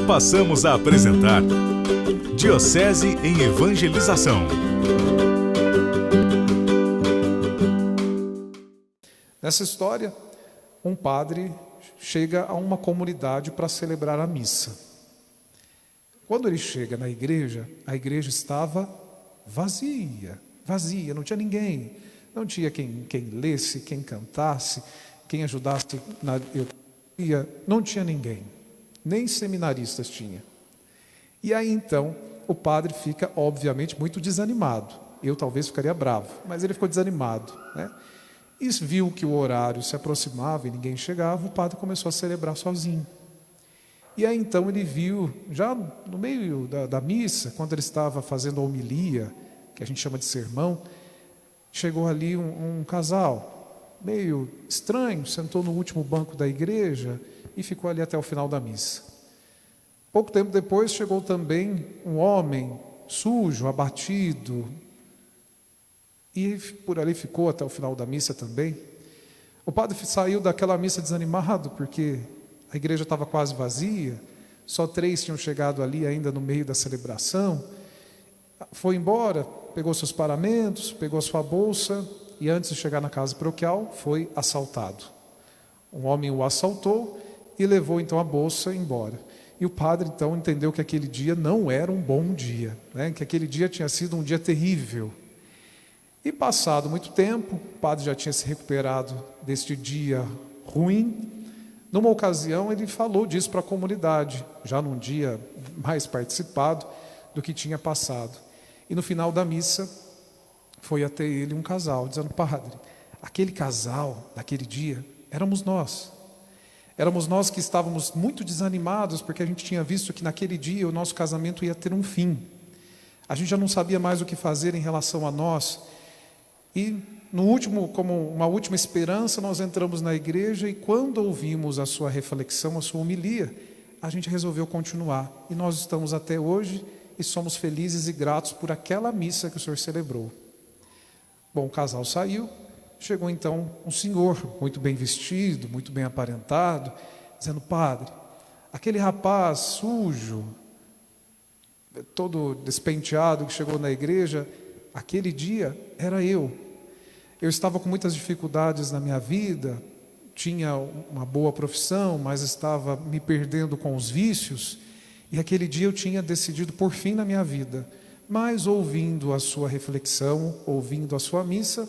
Passamos a apresentar Diocese em Evangelização. Nessa história, um padre chega a uma comunidade para celebrar a missa. Quando ele chega na igreja, a igreja estava vazia, não tinha ninguém. Não tinha quem lesse, quem cantasse, quem ajudasse na liturgia, não tinha ninguém. Nem seminaristas tinha. E aí então, o padre fica, obviamente, muito desanimado. Eu talvez ficaria bravo, mas ele ficou desanimado, né? E viu que o horário se aproximava e ninguém chegava, o padre começou a celebrar sozinho. E aí então ele viu, já no meio da missa, quando ele estava fazendo a homilia, que a gente chama de sermão, chegou ali um casal, meio estranho, sentou no último banco da igreja e ficou ali até o final da missa. Pouco tempo depois chegou também um homem sujo, abatido, e por ali ficou até o final da missa também. O padre saiu daquela missa desanimado, porque a igreja estava quase vazia, só 3 tinham chegado ali ainda no meio da celebração. Foi embora, pegou seus paramentos, pegou a sua bolsa, e antes de chegar na casa paroquial, foi assaltado. Um homem o assaltou e levou então a bolsa embora. E o padre então entendeu que aquele dia não era um bom dia, né? Que aquele dia tinha sido um dia terrível. E passado muito tempo, o padre já tinha se recuperado deste dia ruim. Numa ocasião ele falou disso para a comunidade, já num dia mais participado do que tinha passado. E no final da missa, foi até ele um casal, dizendo: padre, aquele casal, naquele dia, éramos nós. Éramos nós que estávamos muito desanimados, porque a gente tinha visto que naquele dia o nosso casamento ia ter um fim. A gente já não sabia mais o que fazer em relação a nós. E no último, como uma última esperança, nós entramos na igreja e quando ouvimos a sua reflexão, a sua homilia, a gente resolveu continuar. E nós estamos até hoje e somos felizes e gratos por aquela missa que o senhor celebrou. Bom, o casal saiu, chegou então um senhor, muito bem vestido, muito bem aparentado, dizendo: padre, aquele rapaz sujo, todo despenteado que chegou na igreja, aquele dia era eu. Eu estava com muitas dificuldades na minha vida, tinha uma boa profissão, mas estava me perdendo com os vícios, e aquele dia eu tinha decidido por fim na minha vida. Mas ouvindo a sua reflexão, ouvindo a sua missa,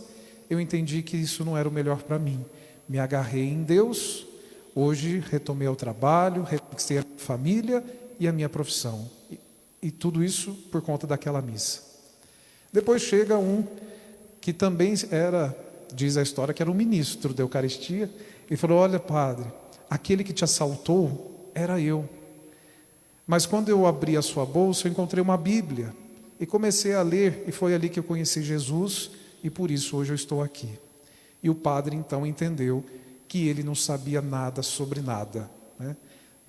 eu entendi que isso não era o melhor para mim. Me agarrei em Deus, hoje retomei o trabalho, reconquistei a minha família e a minha profissão. E tudo isso por conta daquela missa. Depois chega um que também era, diz a história, que era um ministro da Eucaristia, e falou: olha, padre, aquele que te assaltou era eu. Mas quando eu abri a sua bolsa, eu encontrei uma Bíblia, e comecei a ler, e foi ali que eu conheci Jesus, e por isso hoje eu estou aqui. E o padre então entendeu que ele não sabia nada sobre nada, né?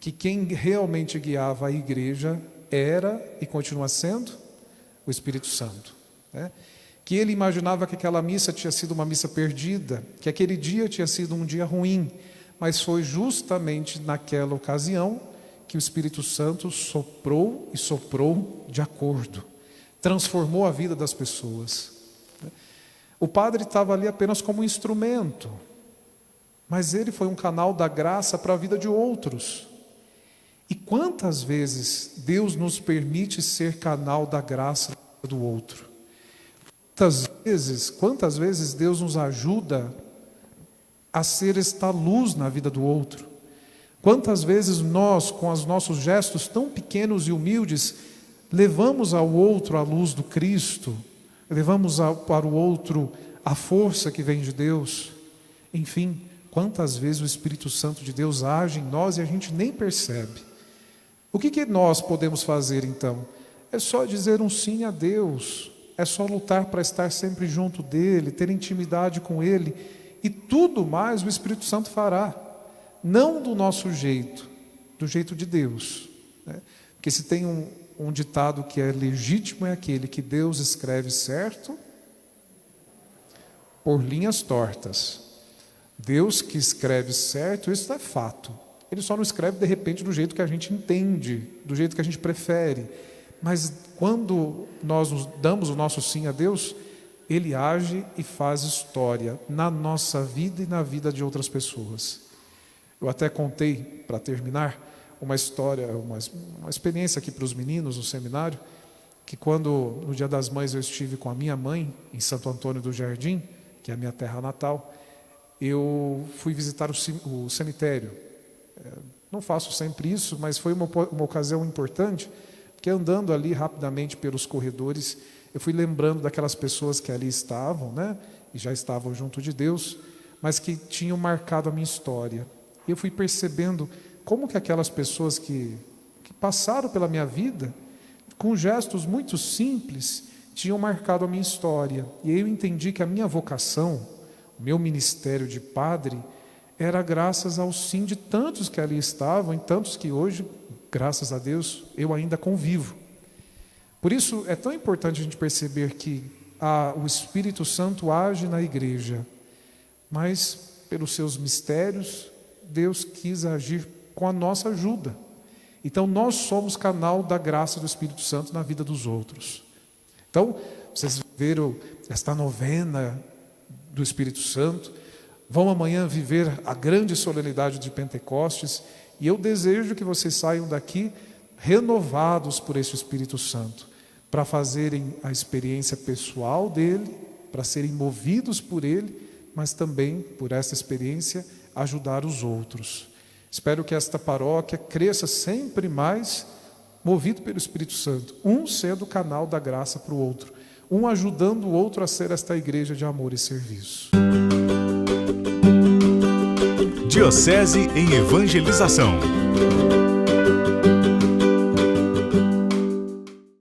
Que quem realmente guiava a igreja era, e continua sendo, o Espírito Santo, né? Que ele imaginava que aquela missa tinha sido uma missa perdida, que aquele dia tinha sido um dia ruim, mas foi justamente naquela ocasião que o Espírito Santo soprou e soprou de acordo, transformou a vida das pessoas. O padre estava ali apenas como instrumento, mas ele foi um canal da graça para a vida de outros. E quantas vezes Deus nos permite ser canal da graça do outro? Quantas vezes Deus nos ajuda a ser esta luz na vida do outro? Quantas vezes nós, com os nossos gestos tão pequenos e humildes, levamos ao outro a luz do Cristo, levamos para o outro a força que vem de Deus? Enfim, quantas vezes o Espírito Santo de Deus age em nós e a gente nem percebe. O que nós podemos fazer então? É só dizer um sim a Deus, é só lutar para estar sempre junto dEle, ter intimidade com Ele, e tudo mais o Espírito Santo fará, não do nosso jeito, do jeito de Deus, né? Porque se tem um ditado que é legítimo, é aquele que Deus escreve certo por linhas tortas. Deus que escreve certo, isso é fato. Ele só não escreve, de repente, do jeito que a gente entende, do jeito que a gente prefere. Mas quando nós damos o nosso sim a Deus, Ele age e faz história na nossa vida e na vida de outras pessoas. Eu até contei, para terminar, uma história, uma experiência aqui para os meninos no seminário, que quando, no Dia das Mães, eu estive com a minha mãe, em Santo Antônio do Jardim, que é a minha terra natal, eu fui visitar o cemitério. Não faço sempre isso, mas foi uma ocasião importante, porque andando ali rapidamente pelos corredores, eu fui lembrando daquelas pessoas que ali estavam, né, e já estavam junto de Deus, mas que tinham marcado a minha história. E eu fui percebendo como que aquelas pessoas que passaram pela minha vida, com gestos muito simples, tinham marcado a minha história. E aí eu entendi que a minha vocação, o meu ministério de padre, era graças ao sim de tantos que ali estavam, e tantos que hoje, graças a Deus, eu ainda convivo. Por isso é tão importante a gente perceber que o Espírito Santo age na igreja, mas pelos seus mistérios, Deus quis agir com a nossa ajuda. Então nós somos canal da graça do Espírito Santo na vida dos outros. Então, vocês viram esta novena do Espírito Santo, vão amanhã viver a grande solenidade de Pentecostes, e eu desejo que vocês saiam daqui renovados por esse Espírito Santo, para fazerem a experiência pessoal dele, para serem movidos por ele, mas também, por essa experiência, ajudar os outros. Espero que esta paróquia cresça sempre mais, movido pelo Espírito Santo, um sendo canal da graça para o outro, um ajudando o outro a ser esta igreja de amor e serviço. Diocese em Evangelização.